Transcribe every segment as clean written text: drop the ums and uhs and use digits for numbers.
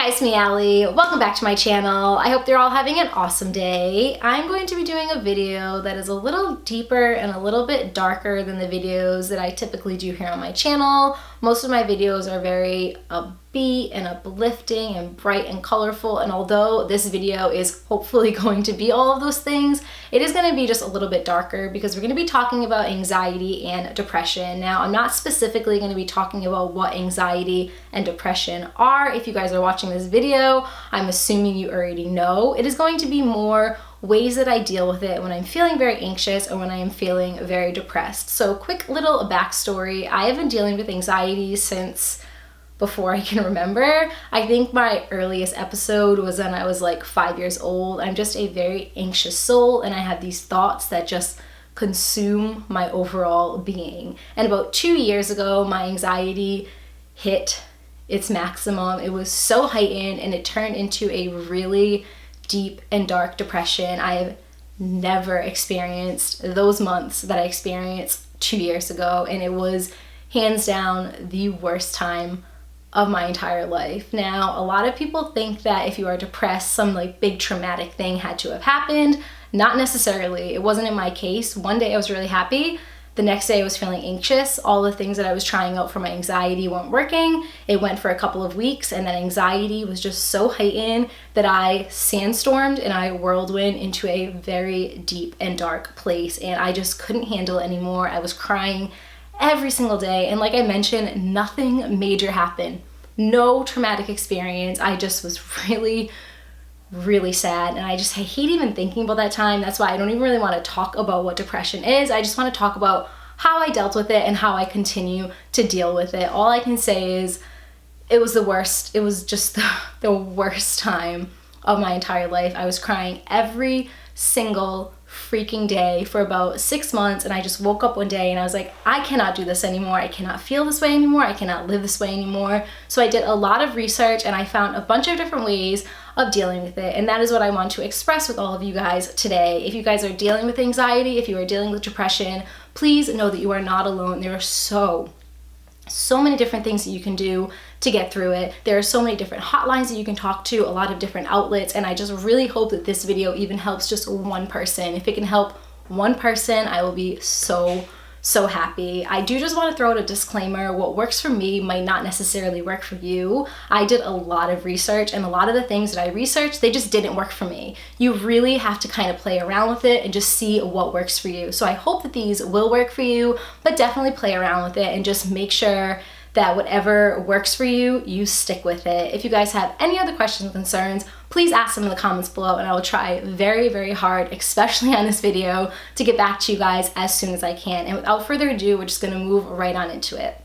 Hi, it's me, Allie. Welcome back to my channel. I hope you're all having an awesome day. I'm going to be doing a video that is a little deeper and a little bit darker than the videos that I typically do here on my channel. Most of my videos are very upbeat and uplifting and bright and colorful, and although this video is hopefully going to be all of those things, it is going to be just a little bit darker because we're going to be talking about anxiety and depression. Now, I'm not specifically going to be talking about what anxiety and depression are. If you guys are watching this video, I'm assuming you already know. It is going to be more ways that I deal with it when I'm feeling very anxious or when I am feeling very depressed. So quick little backstory. I have been dealing with anxiety since before I can remember. I think my earliest episode was when I was like 5 years old. I'm just a very anxious soul, and I have these thoughts that just consume my overall being. And about 2 years ago, my anxiety hit its maximum. It was so heightened and it turned into a really deep and dark depression. I have never experienced those months that I experienced 2 years ago, and it was hands down the worst time of my entire life. Now, a lot of people think that if you are depressed, some like big traumatic thing had to have happened. Not necessarily. It wasn't in my case. One day I was really happy. The next day I was feeling anxious. All the things that I was trying out for my anxiety weren't working. It went for a couple of weeks, and that anxiety was just so heightened that I sandstormed and I whirlwind into a very deep and dark place, and I just couldn't handle it anymore. I was crying every single day, and like I mentioned, nothing major happened. No traumatic experience. I just was really sad, and I hate even thinking about that time. That's why I don't even really want to talk about what depression is. I just want to talk about how I dealt with it and how I continue to deal with it. All I can say is it was the worst. It was just the worst time of my entire life. I was crying every single freaking day for about 6 months, and I just woke up one day and I was like, I cannot do this anymore. I cannot feel this way anymore. I cannot live this way anymore. So I did a lot of research and I found a bunch of different ways of dealing with it, and that is what I want to express with all of you guys today. If you guys are dealing with anxiety, if you are dealing with depression, please know that you are not alone. There are so many different things that you can do to get through it. There are so many different hotlines that you can talk to, a lot of different outlets, and I just really hope that this video even helps just one person. If it can help one person, I will be so happy. I do just want to throw out a disclaimer. What works for me might not necessarily work for you. I did a lot of research, and a lot of the things that I researched, they just didn't work for me. You really have to kind of play around with it and just see what works for you. So I hope that these will work for you, but definitely play around with it and just make sure that whatever works for you, you stick with it. If you guys have any other questions or concerns, please ask them in the comments below, and I will try very hard, especially on this video, to get back to you guys as soon as I can. And without further ado, we're just gonna move right on into it.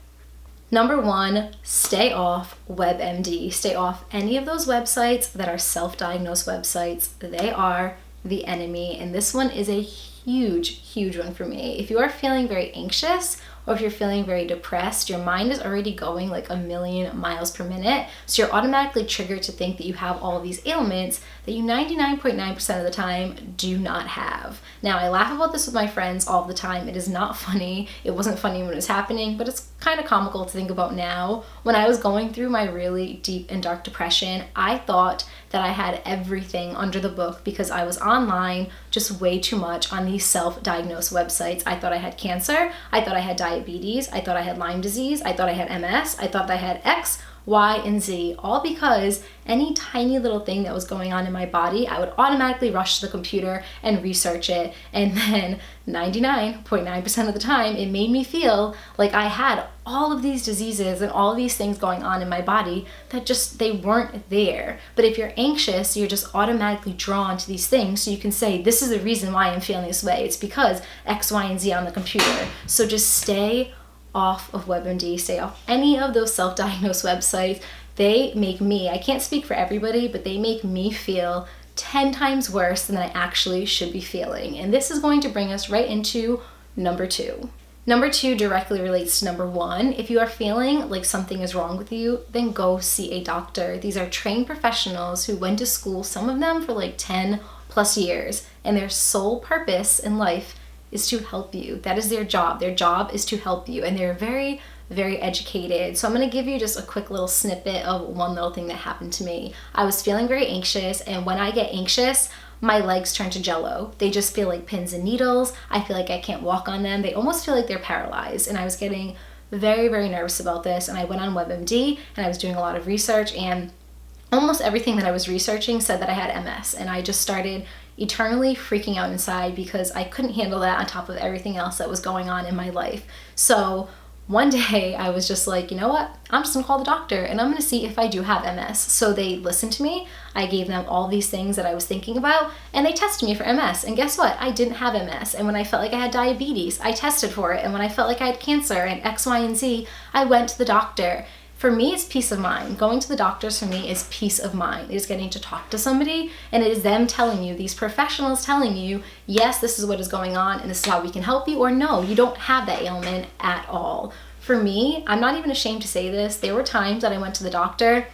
Number one, stay off WebMD. Stay off any of those websites that are self-diagnosed websites. They are the enemy, and this one is a huge one for me. If you are feeling very anxious, or if you're feeling very depressed, your mind is already going like 1,000,000 miles per minute. So you're automatically triggered to think that you have all of these ailments that you 99.9% of the time do not have. Now, I laugh about this with my friends all the time. It is not funny. It wasn't funny when it was happening, but it's kind of comical to think about now. When I was going through my really deep and dark depression, I thought that I had everything under the book because I was online just way too much on these self-diagnosed websites. I thought I had cancer. I thought I had diabetes. I thought I had Lyme disease. I thought I had MS. I thought I had X, Y, and Z, all because any tiny little thing that was going on in my body, I would automatically rush to the computer and research it. And then 99.9% of the time, it made me feel like I had all of these diseases and all of these things going on in my body that just, they weren't there. But if you're anxious, you're just automatically drawn to these things. So you can say, this is the reason why I'm feeling this way. It's because X, Y, and Z on the computer. So just stay off of WebMD, stay off any of those self-diagnosed websites. They make me, I can't speak for everybody, but they make me feel 10 times worse than I actually should be feeling. And this is going to bring us right into number two. Number two directly relates to number one. If you are feeling like something is wrong with you, then go see a doctor. These are trained professionals who went to school, some of them for like 10 plus years, and their sole purpose in life is to help you. That is their job. Their job is to help you, and they're very very educated. So I'm gonna give you just a quick little snippet of one little thing that happened to me. I was feeling very anxious, and when I get anxious, my legs turn to jello. They just feel like pins and needles. I feel like I can't walk on them. They almost feel like they're paralyzed. And I was getting very, very nervous about this. And I went on WebMD and I was doing a lot of research, and almost everything that I was researching said that I had MS. And I just started eternally freaking out inside because I couldn't handle that on top of everything else that was going on in my life. So one day I was just like, you know what? I'm just gonna call the doctor and I'm gonna see if I do have MS. So they listened to me. I gave them all these things that I was thinking about, and they tested me for MS. And guess what? I didn't have MS. And when I felt like I had diabetes, I tested for it. And when I felt like I had cancer and X, Y, and Z, I went to the doctor. For me, it's peace of mind. Going to the doctors for me is peace of mind. It is getting to talk to somebody, and it is them telling you, these professionals telling you, yes, this is what is going on and this is how we can help you, or no, you don't have that ailment at all. For me, I'm not even ashamed to say this, there were times that I went to the doctor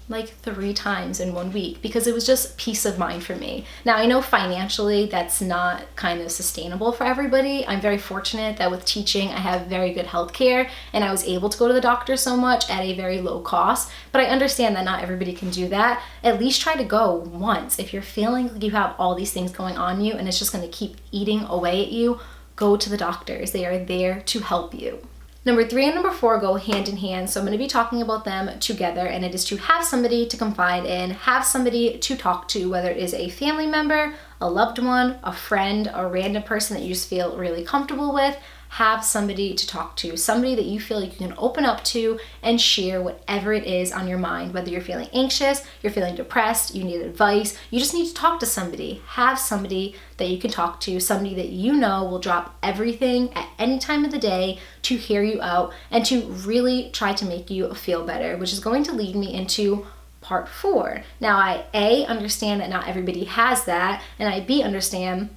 like 3 times in 1 week because it was just peace of mind for me. Now, I know financially that's not kind of sustainable for everybody. I'm very fortunate that with teaching, I have very good health care and I was able to go to the doctor so much at a very low cost, but I understand that not everybody can do that. At least try to go once. If you're feeling like you have all these things going on you and it's just gonna keep eating away at you, go to the doctors. They are there to help you. Number 3 and number 4 go hand in hand, so I'm going to be talking about them together, and it is to have somebody to confide in, have somebody to talk to, whether it is a family member, a loved one, a friend, a random person that you just feel really comfortable with. Have somebody to talk to, somebody that you feel like you can open up to and share whatever it is on your mind, whether you're feeling anxious, you're feeling depressed, you need advice, you just need to talk to somebody. Have somebody that you can talk to, somebody that you know will drop everything at any time of the day to hear you out and to really try to make you feel better, which is going to lead me into part 4. Now, I A, understand that not everybody has that, and I B, understand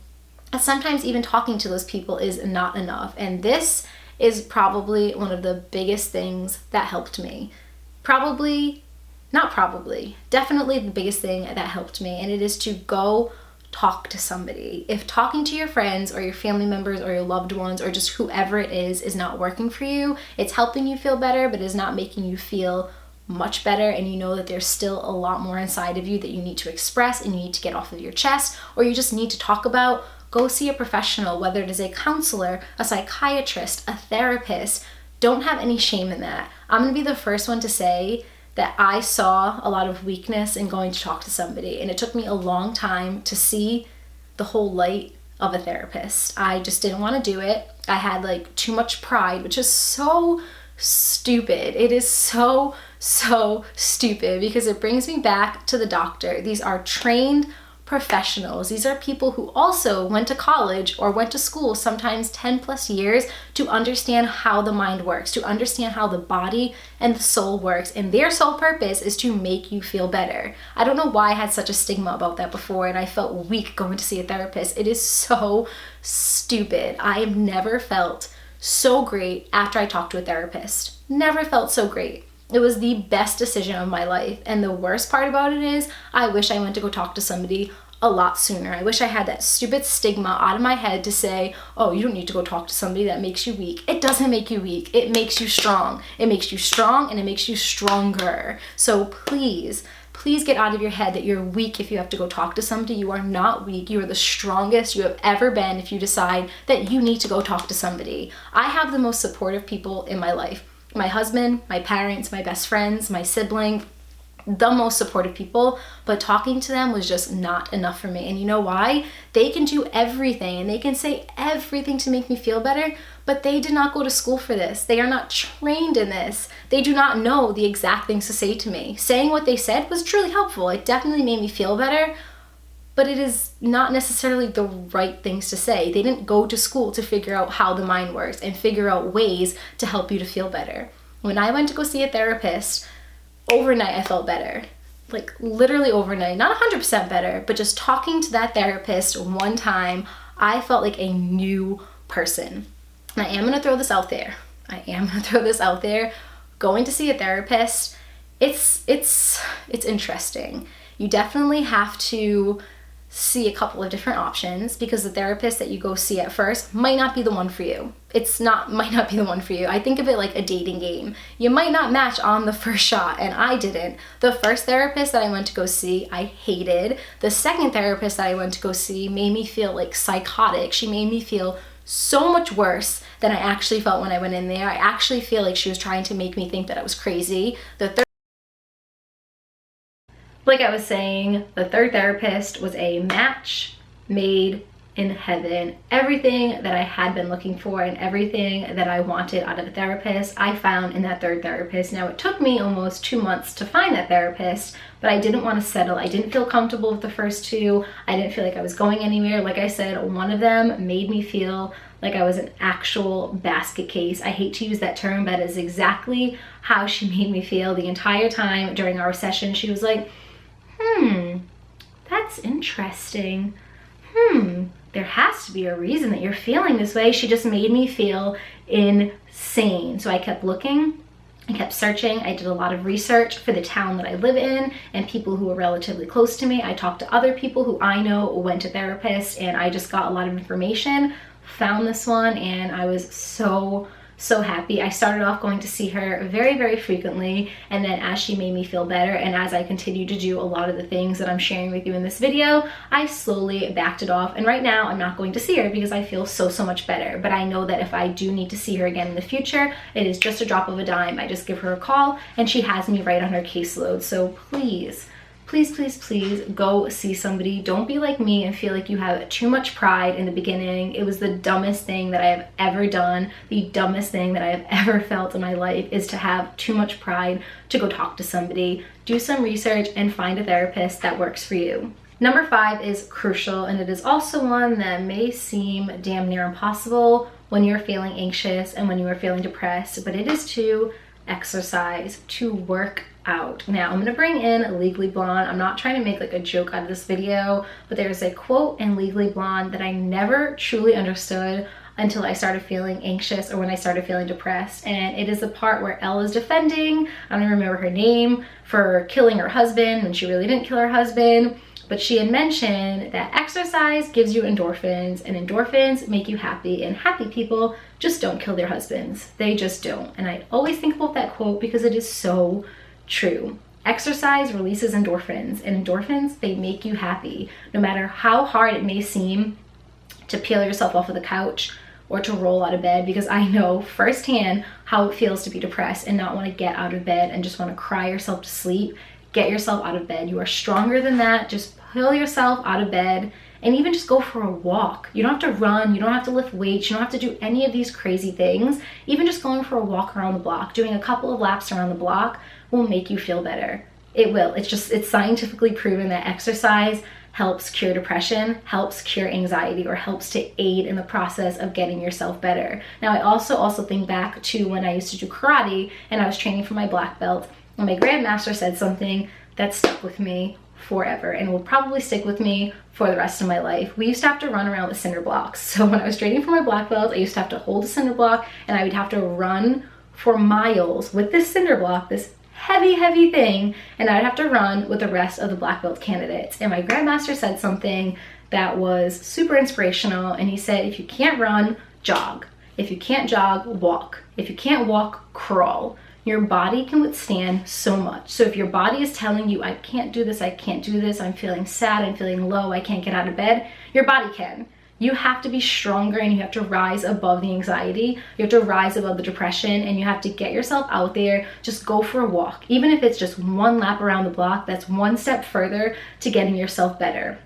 sometimes even talking to those people is not enough. And this is probably one of the biggest things that helped me. Definitely the biggest thing that helped me. And it is to go talk to somebody. If talking to your friends or your family members or your loved ones or just whoever it is not working for you, it's helping you feel better, but is not making you feel much better, and you know that there's still a lot more inside of you that you need to express and you need to get off of your chest, or you just need to talk about, go see a professional, whether it is a counselor, a psychiatrist, a therapist. Don't have any shame in that. I'm gonna be the first one to say that I saw a lot of weakness in going to talk to somebody, and it took me a long time to see the whole light of a therapist. I just didn't want to do it. I had like too much pride, which is so stupid. It is so stupid because it brings me back to the doctor. These are trained professionals. These are people who also went to college or went to school, sometimes 10 plus years, to understand how the mind works, to understand how the body and the soul works, and their sole purpose is to make you feel better. I don't know why I had such a stigma about that before, and I felt weak going to see a therapist. It is so stupid. I have never felt so great after I talked to a therapist. Never felt so great. It was the best decision of my life. And the worst part about it is I wish I went to go talk to somebody a lot sooner. I wish I had that stupid stigma out of my head to say, oh, you don't need to go talk to somebody, that makes you weak. It doesn't make you weak. It makes you strong. It makes you strong and it makes you stronger. So please get out of your head that you're weak if you have to go talk to somebody. You are not weak. You are the strongest you have ever been if you decide that you need to go talk to somebody. I have the most supportive people in my life. My husband, my parents, my best friends, my sibling, the most supportive people, but talking to them was just not enough for me. And you know why? They can do everything and they can say everything to make me feel better, but they did not go to school for this. They are not trained in this. They do not know the exact things to say to me. Saying what they said was truly helpful. It definitely made me feel better, but it is not necessarily the right things to say. They didn't go to school to figure out how the mind works and figure out ways to help you to feel better. When I went to go see a therapist, overnight I felt better. Like literally overnight, not 100% better, but just talking to that therapist one time, I felt like a new person. And I am gonna throw this out there. Going to see a therapist, it's interesting. You definitely have to see a couple of different options, because the therapist that you go see at first might not be the one for you. Might not be the one for you. I think of it like a dating game. You might not match on the first shot, and I didn't. The first therapist that I went to go see, I hated. The second therapist that I went to go see made me feel like psychotic. She made me feel so much worse than I actually felt when I went in there. I actually feel like she was trying to make me think that I was crazy. Like I was saying, the third therapist was a match made in heaven. Everything that I had been looking for and everything that I wanted out of a therapist, I found in that third therapist. Now, it took me almost 2 months to find that therapist, but I didn't want to settle. I didn't feel comfortable with the first two. I didn't feel like I was going anywhere. Like I said, one of them made me feel like I was an actual basket case. I hate to use that term, but that is exactly how she made me feel the entire time during our session. She was like, that's interesting. There has to be a reason that you're feeling this way. She just made me feel insane. So I kept looking, I kept searching. I did a lot of research for the town that I live in and people who were relatively close to me. I talked to other people who I know went to therapists, and I just got a lot of information, found this one, and I was so happy. I started off going to see her very, very frequently, and then as she made me feel better and as I continued to do a lot of the things that I'm sharing with you in this video, I slowly backed it off, and right now I'm not going to see her because I feel so much better. But I know that if I do need to see her again in the future, it is just a drop of a dime. I just give her a call and she has me right on her caseload. So please go see somebody. Don't be like me and feel like you have too much pride in the beginning. It was the dumbest thing that I have ever done. The dumbest thing that I have ever felt in my life is to have too much pride to go talk to somebody. Do some research and find a therapist that works for you. Number 5 is crucial, and it is also one that may seem damn near impossible when you're feeling anxious and when you are feeling depressed, but it is to exercise, to work out. Now, I'm gonna bring in Legally Blonde. I'm not trying to make like a joke out of this video, but there's a quote in Legally Blonde that I never truly understood until I started feeling anxious or when I started feeling depressed. And it is the part where Elle is defending, I don't even remember her name, for killing her husband when she really didn't kill her husband. But she had mentioned that exercise gives you endorphins, and endorphins make you happy, and happy people just don't kill their husbands. They just don't. And I always think about that quote because it is so true. Exercise releases endorphins, and endorphins, they make you happy. No matter how hard it may seem to peel yourself off of the couch or to roll out of bed, because I know firsthand how it feels to be depressed and not want to get out of bed and just want to cry yourself to sleep. Get yourself out of bed. You are stronger than that. Just pull yourself out of bed and even just go for a walk. You don't have to run, you don't have to lift weights, you don't have to do any of these crazy things. Even just going for a walk around the block, doing a couple of laps around the block will make you feel better. It will. It's scientifically proven that exercise helps cure depression, helps cure anxiety, or helps to aid in the process of getting yourself better. Now, I also think back to when I used to do karate and I was training for my black belt, and my grandmaster said something that stuck with me forever and will probably stick with me for the rest of my life. We used to have to run around with cinder blocks. So when I was training for my black belt, I used to have to hold a cinder block and I would have to run for miles with this cinder block, this heavy thing, and I'd have to run with the rest of the black belt candidates. And my grandmaster said something that was super inspirational, and he said, if you can't run, jog. If you can't jog, walk. If you can't walk, crawl. Your body can withstand so much. So if your body is telling you, I can't do this, I'm feeling sad, I'm feeling low, I can't get out of bed, your body can. You have to be stronger and you have to rise above the anxiety. You have to rise above the depression, and you have to get yourself out there. Just go for a walk. Even if it's just one lap around the block, that's one step further to getting yourself better.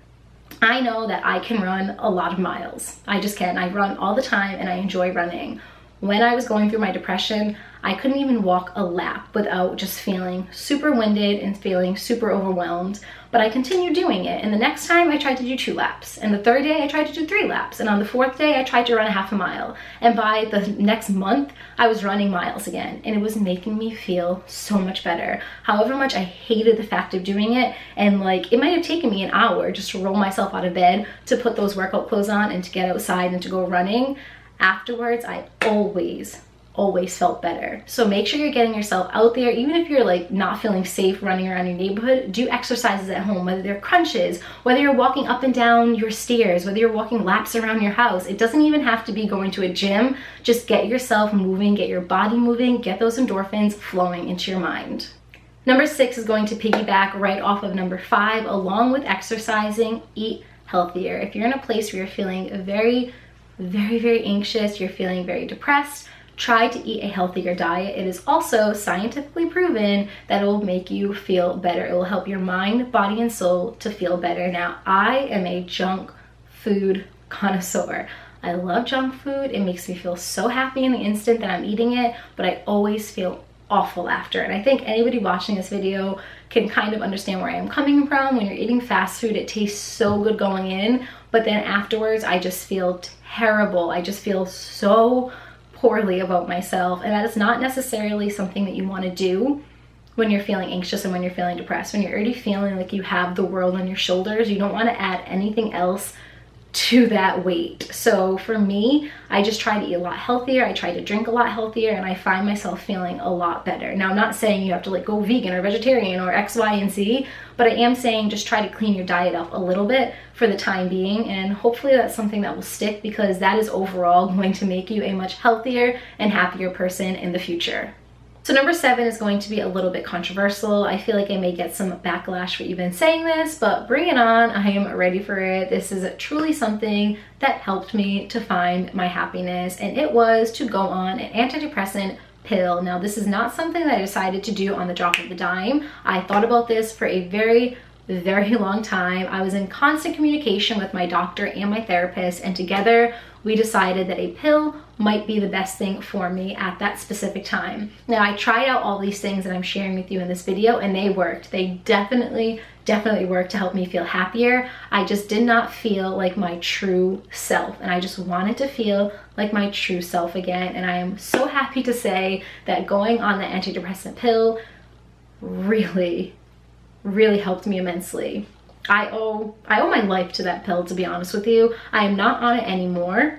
I know that I can run a lot of miles. I just can. I run all the time and I enjoy running. When I was going through my depression, I couldn't even walk a lap without just feeling super winded and feeling super overwhelmed, but I continued doing it. And the next time I tried to do 2 laps, and the third day I tried to do 3 laps, and on the 4th day I tried to run a half a mile. And by the next month, I was running miles again, and it was making me feel so much better. However much I hated the fact of doing it, and like, it might have taken me an hour just to roll myself out of bed, to put those workout clothes on and to get outside and to go running. Afterwards, I always always felt better. So make sure you're getting yourself out there. Even if you're like not feeling safe running around your neighborhood, do exercises at home, whether they're crunches, whether you're walking up and down your stairs, whether you're walking laps around your house. It doesn't even have to be going to a gym. Just get yourself moving, get your body moving, get those endorphins flowing into your mind. Number 6 is going to piggyback right off of number 5. Along with exercising, eat healthier. If you're in a place where you're feeling very anxious, you're feeling very depressed, try to eat a healthier diet. It is also scientifically proven that it will make you feel better. It will help your mind, body, and soul to feel better. Now, I am a junk food connoisseur. I love junk food. It makes me feel so happy in the instant that I'm eating it, but I always feel awful after. And I think anybody watching this video can kind of understand where I am coming from. When you're eating fast food, it tastes so good going in, but then afterwards I just feel terrible. I just feel so poorly about myself, and that is not necessarily something that you want to do when you're feeling anxious and when you're feeling depressed. When you're already feeling like you have the world on your shoulders, you don't want to add anything else to that weight. So for me, I just try to eat a lot healthier. I try to drink a lot healthier, and I find myself feeling a lot better. Now, I'm not saying you have to like go vegan or vegetarian or X, Y, and Z, but I am saying just try to clean your diet up a little bit for the time being, and hopefully that's something that will stick, because that is overall going to make you a much healthier and happier person in the future. So number 7 is going to be a little bit controversial. I feel like I may get some backlash for even saying this, but bring it on. I am ready for it. This is truly something that helped me to find my happiness, and it was to go on an antidepressant pill. Now, this is not something that I decided to do on the drop of a dime. I thought about this for a very long time. I was in constant communication with my doctor and my therapist, and together we decided that a pill might be the best thing for me at that specific time. Now, I tried out all these things that I'm sharing with you in this video, and they worked. They definitely worked to help me feel happier. I just did not feel like my true self, and I just wanted to feel like my true self again. And I am so happy to say that going on the antidepressant pill really helped me immensely. I owe my life to that pill, to be honest with you. I am not on it anymore.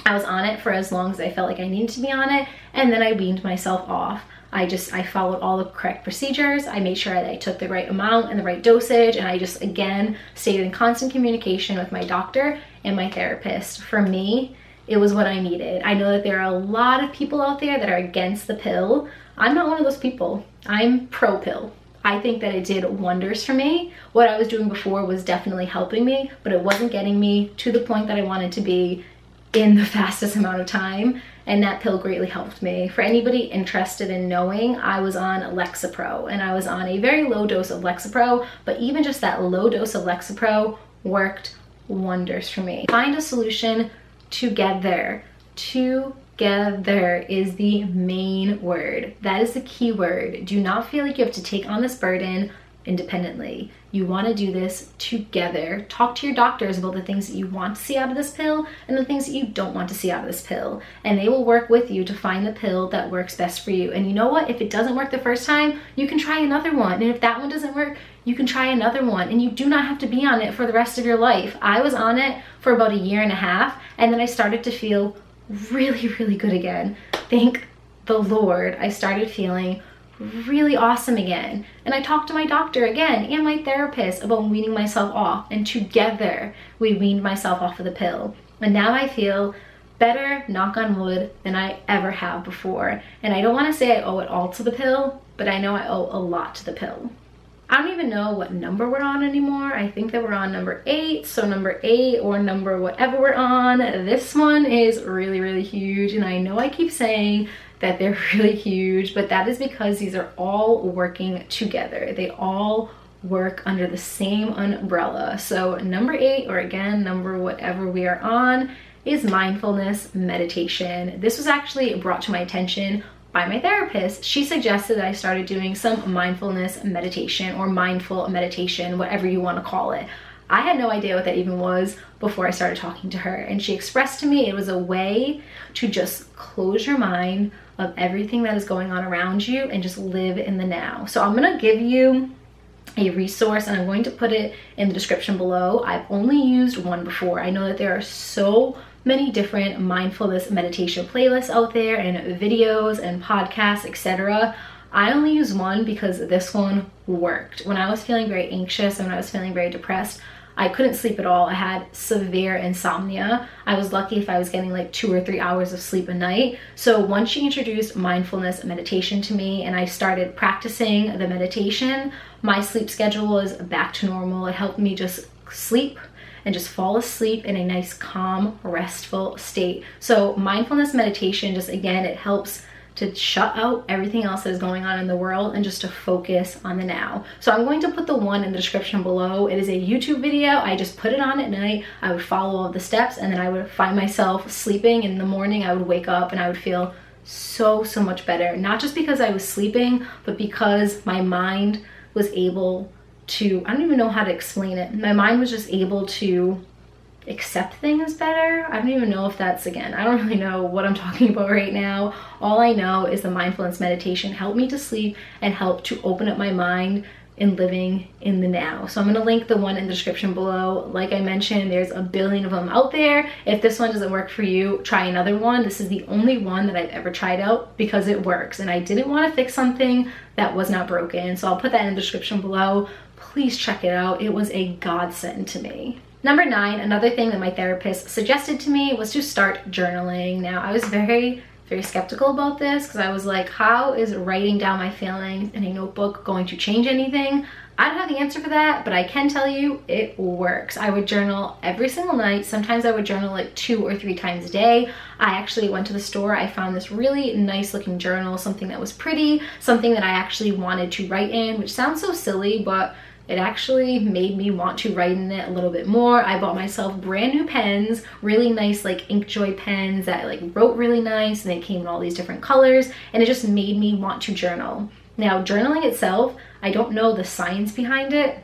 I was on it for as long as I felt like I needed to be on it, and then I weaned myself off. I followed all the correct procedures. I made sure that I took the right amount and the right dosage, and I just, again, stayed in constant communication with my doctor and my therapist. For me, it was what I needed. I know that there are a lot of people out there that are against the pill. I'm not one of those people. I'm pro pill. I think that it did wonders for me. What I was doing before was definitely helping me, but it wasn't getting me to the point that I wanted to be in the fastest amount of time, and that pill greatly helped me. For anybody interested in knowing, I was on Lexapro, and I was on a very low dose of Lexapro, but even just that low dose of Lexapro worked wonders for me. Find a solution together. Together is the main word. That is the key word. Do not feel like you have to take on this burden independently. You want to do this together. Talk to your doctors about the things that you want to see out of this pill and the things that you don't want to see out of this pill, and they will work with you to find the pill that works best for you. And you know what? If it doesn't work the first time, you can try another one, and if that one doesn't work, you can try another one, and you do not have to be on it for the rest of your life. I was on it for about 1.5 years, and then I started to feel really good again. Thank the Lord. I started feeling really awesome again, and I talked to my doctor again and my therapist about weaning myself off, and together we weaned myself off of the pill, and now I feel better, knock on wood, than I ever have before. And I don't want to say I owe it all to the pill, but I know I owe a lot to the pill. I don't even know what number we're on anymore. I think that we're on number 8. So number 8 or number whatever we're on, this one is really huge. And I know I keep saying that they're really huge, but that is because these are all working together. They all work under the same umbrella. So number 8, or again, number whatever we are on, is mindfulness meditation. This was actually brought to my attention by my therapist. She suggested that I started doing some mindfulness meditation or mindful meditation, whatever you want to call it. I had no idea what that even was before I started talking to her, and she expressed to me it was a way to just close your mind of everything that is going on around you and just live in the now. So I'm gonna give you a resource, and I'm going to put it in the description below. I've only used one before. I know that there are so many different mindfulness meditation playlists out there and videos and podcasts, etc. I only use one because this one worked. When I was feeling very anxious and when I was feeling very depressed, I couldn't sleep at all. I had severe insomnia. I was lucky if I was getting like 2 or 3 hours of sleep a night. So once she introduced mindfulness meditation to me and I started practicing the meditation, my sleep schedule was back to normal. It helped me just sleep and just fall asleep in a nice, calm, restful state. So mindfulness meditation, just again, it helps to shut out everything else that is going on in the world and just to focus on the now. So I'm going to put the one in the description below. It is a YouTube video. I just put it on at night. I would follow all the steps and then I would find myself sleeping. In the morning, I would wake up and I would feel so much better. Not just because I was sleeping, but because my mind was able to, I don't even know how to explain it. My mind was just able to accept things better. I don't even know if that's, again, I don't really know what I'm talking about right now. All I know is the mindfulness meditation helped me to sleep and helped to open up my mind in living in the now. So I'm going to link the one in the description below. Like I mentioned, there's a billion of them out there. If this one doesn't work for you, try another one. This is the only one that I've ever tried out because it works and I didn't want to fix something that was not broken. So I'll put that in the description below. Please check it out. It was a godsend to me. Number 9, another thing that my therapist suggested to me was to start journaling. Now, I was very skeptical about this because I was like, how is writing down my feelings in a notebook going to change anything? I don't have the answer for that, but I can tell you it works. I would journal every single night. Sometimes I would journal like 2 or 3 times a day. I actually went to the store. I found this really nice looking journal, something that was pretty, something that I actually wanted to write in, which sounds so silly, but it actually made me want to write in it a little bit more. I bought myself brand new pens, really nice like Inkjoy pens that like wrote really nice, and they came in all these different colors, and it just made me want to journal. Now, journaling itself, I don't know the science behind it,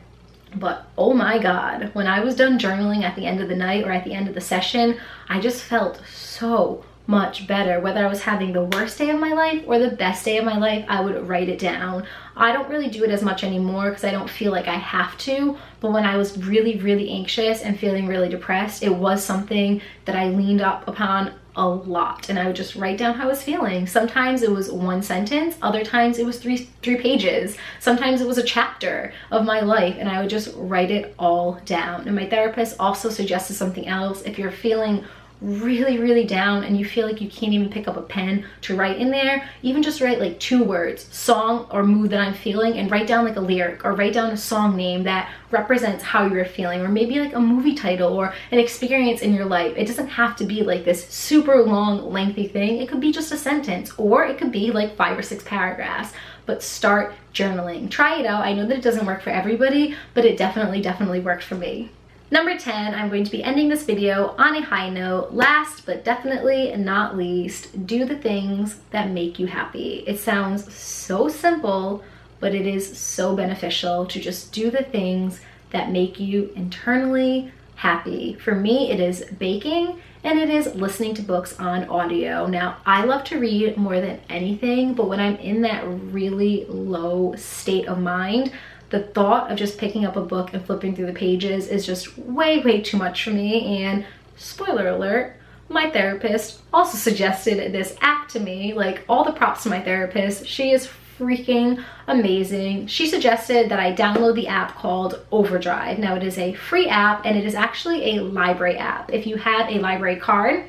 but oh my God, when I was done journaling at the end of the night or at the end of the session, I just felt so much better. Whether I was having the worst day of my life or the best day of my life, I would write it down. I don't really do it as much anymore because I don't feel like I have to, but when I was really anxious and feeling really depressed, it was something that I leaned up upon a lot, and I would just write down how I was feeling. Sometimes it was 1 sentence, other times it was three pages. Sometimes it was a chapter of my life, and I would just write it all down. And my therapist also suggested something else. If you're feeling really down and you feel like you can't even pick up a pen to write in there, even just write like 2 words, song or mood that I'm feeling, and write down like a lyric or write down a song name that represents how you're feeling, or maybe like a movie title or an experience in your life. It doesn't have to be like this super long, lengthy thing. It could be just a sentence, or it could be like 5 or 6 paragraphs. But start journaling. Try it out. I know that it doesn't work for everybody, but it definitely worked for me. Number 10, I'm going to be ending this video on a high note. Last but definitely not least, do the things that make you happy. It sounds so simple, but it is so beneficial to just do the things that make you internally happy. For me, it is baking and it is listening to books on audio. Now, I love to read more than anything, but when I'm in that really low state of mind, the thought of just picking up a book and flipping through the pages is just way too much for me. And spoiler alert, my therapist also suggested this app to me. Like, all the props to my therapist. She is freaking amazing. She suggested that I download the app called Overdrive. Now, it is a free app and it is actually a library app. If you have a library card,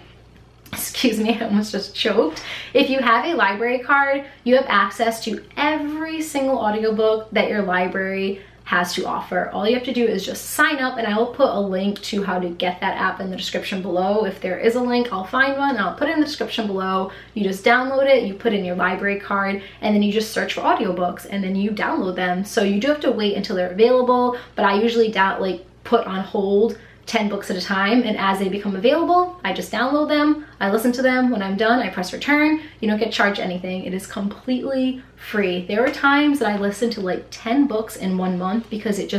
excuse me, I almost just choked. If you have a library card, you have access to every single audiobook that your library has to offer. All you have to do is just sign up, and I will put a link to how to get that app in the description below. If there is a link, I'll find one and I'll put it in the description below. You just download it, you put in your library card, and then you just search for audiobooks and then you download them. So you do have to wait until they're available, but I usually put on hold 10 books at a time, and as they become available, I just download them, I listen to them. When I'm done, I press return. You don't get charged anything. It is completely free. There were times that I listened to like 10 books in 1 month because it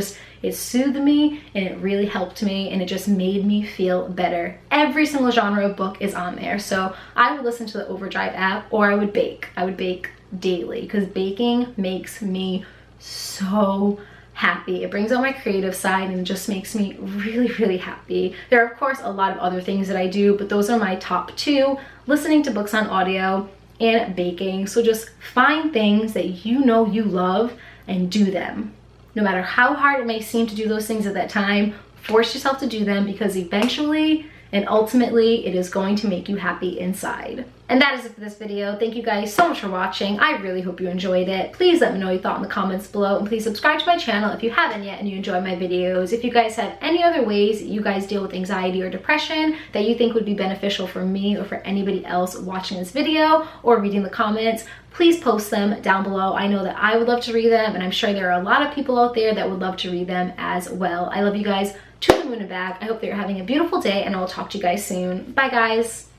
soothed me and it really helped me, and it just made me feel better. Every single genre of book is on there. So I would listen to the Overdrive app, or I would bake. I would bake daily because baking makes me so happy. It brings out my creative side and just makes me really, really happy. There are of course a lot of other things that I do, but those are my top two: listening to books on audio and baking. So just find things that you know you love and do them. No matter how hard it may seem to do those things at that time, force yourself to do them, because eventually and ultimately it is going to make you happy inside. And that is it for this video. Thank you guys so much for watching. I really hope you enjoyed it. Please let me know your thought in the comments below, and please subscribe to my channel if you haven't yet and you enjoy my videos. If you guys have any other ways that you guys deal with anxiety or depression that you think would be beneficial for me or for anybody else watching this video or reading the comments, please post them down below. I know that I would love to read them, and I'm sure there are a lot of people out there that would love to read them as well. I love you guys to the moon and back. I hope that you're having a beautiful day, and I will talk to you guys soon. Bye guys.